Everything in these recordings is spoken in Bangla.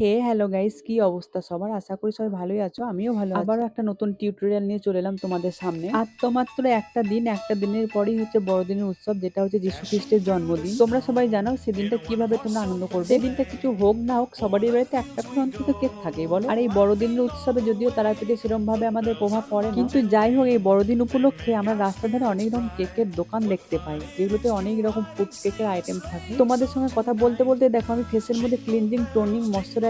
হ্যালো গাইস, কি অবস্থা সবার? আশা করি সবাই ভালোই আছো। আমিও ভালো আছি। আবারও একটা নতুন টিউটোরিয়াল নিয়ে চলে এলাম তোমাদের সামনে। আর তো মাত্র একটা দিন, একটা দিনের পরেই হচ্ছে বড়দিনের উৎসব, যেটা হচ্ছে যীশু খ্রিস্টের জন্মদিন। তোমরা সবাই জানো সেদিনটা কিভাবে তোমরা আনন্দ করবে। সেদিনটা কিছু হোক না হোক সবারই বাড়িতে একটা করে অন্তত কেক থাকেই বলো। আর এই বড়দিনের উৎসবে যদিও তারাপীঠে সেরকম ভাবে আমাদের প্রভাব পড়ে না, কিন্তু যাই হোক এই বড়দিন উপলক্ষে আমরা রাস্তার ধারে অনেক রকম কেকের দোকান দেখতে পাই, যেগুলোতে অনেক রকম ফুড কেকের আইটেম থাকে। তোমাদের সঙ্গে কথা বলতে বলতে দেখো আমি ফেসের মধ্যে ক্লিনজিং, টোনিং, ময়শ্চারাইজিং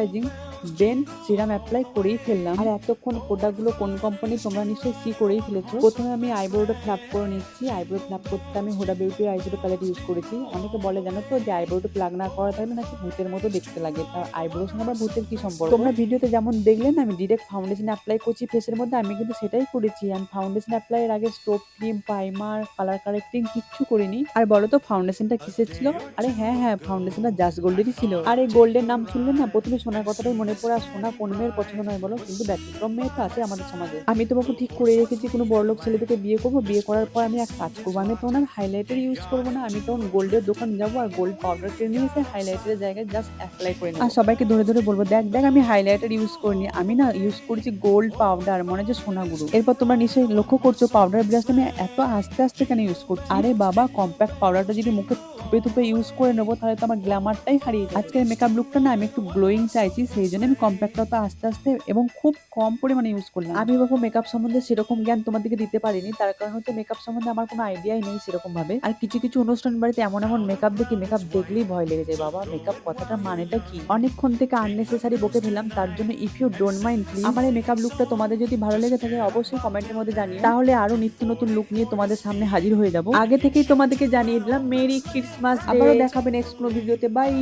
দেন সিরাম অ্যাপ্লাই করেই ফেললাম। আর এতক্ষণ প্রোডাক্টগুলো কোন কোম্পানি তোমরা নিশ্চয়ই সি করেই ফেলেছো। প্রথমে আমি আইব্রোটা ফ্ল্যাপ করে নিচ্ছি। আইব্রো ফ্ল্যাপ করতে আমি হুডা বিউটির আইশ্যাডো প্যালেট ইউজ করেছি। অনেকে বলে জানো তো যে আইব্রোটা প্লাগ না করা থাকলে নাকি ভূতের মতো দেখতে লাগে। তার আইব্রোর সঙ্গে আবার ভূতের কি সম্পর্ক? তোমরা ভিডিওতে যেমন দেখলেন আমি ডিরেক্ট ফাউন্ডেশন অ্যাপ্লাই করছি ফেসের মধ্যে, আমি কিন্তু সেটাই করেছি। আমি ফাউন্ডেশন অ্যাপ্লাই এর আগে stove cream, primer, colour correcting কিচ্ছু করিনি। আর বলো তো ফাউন্ডেশনটা কিসের ছিল? আরে হ্যাঁ, ফাউন্ডেশনটা জাস্ট গোল্ডেরই ছিল। আর এই গোল্ডের নাম শুনলে না প্রথমে সোনার কথাটাই মনে পড়ে। আর সোনা কোন মেয়ের পছন্দ নয় বলো, কিন্তু ব্যতিক্রম মেয়ে তো আছে আমাদের সমাজে। আমি তোমাকে ঠিক করে রেখেছি কোনো বড়লোক ছেলেদেরকে বিয়ে করবো। বিয়ে করার পর আমি এক কাজ করবো, আমি তখন আর হাইলাইটার ইউজ করবো না। আমি তখন গোল্ডের দোকান যাবো আর গোল্ড পাউডার কিনে নিয়ে এসে হাইলাইটারের জায়গায় জাস্ট অ্যাপ্লাই করে নেবো। আর সবাইকে ধরে ধরে বলবো দেখ দেখ আমি হাইলাইটার ইউজ করিনি, আমি না ইউজ করেছি গোল্ড পাউডার, মনে হচ্ছে সোনাগুলো। এরপর তোমরা নিশ্চয়ই লক্ষ্য করছো পাউডার ব্রাশটা আমি এত আস্তে আস্তে কেন ইউজ করছি। আরে বাবা, কম্প্যাক্ট পাউডারটা যদি মুখে থুপে থুপে ইউজ করে নেবো তাহলে তো আমার গ্ল্যামারটাই হারিয়ে যাবে। আজকের মেকআপ লুকটা না আমি একটু গ্লোয়িং চাইছি, সেই জন্য আমি কম্প্যাক্টটা তো আস্তে আস্তে এবং খুব কম পরিমাণে ইউজ করলাম। আমি বাবু মেকআপ সম্বন্ধে সেরকম জ্ঞান তোমাদেরকে দিতে পারিনি, তার কারণ হচ্ছে মেকআপ সম্বন্ধে আমার কোনো আইডিয়াই নেই সেরকম ভাবে। আর কিছু কিছু অনুষ্ঠান বাড়িতে এমন এমন মেকআপ দেখি, মেকআপ দেখলেই ভয় লেগে যায়। বাবা মেকআপ কথাটার মানেটা কি? অনেকক্ষণ থেকে আননেসেসারি বকে ফেললাম, তার জন্য if you don't mind please আমার এই মেকআপ লুকটা তোমাদের যদি ভালো লেগে থাকে অবশ্যই কমেন্টের মধ্যে জানিও, তাহলে আরো নিত্য নতুন লুক নিয়ে তোমাদের সামনে হাজির হয়ে যাব। আগে থেকেই তোমাদেরকে জানিয়ে দিলাম মেরি ক্রিসমাস। আবারও দেখাবে নেক্সট কোনো ভিডিওতে। বাই।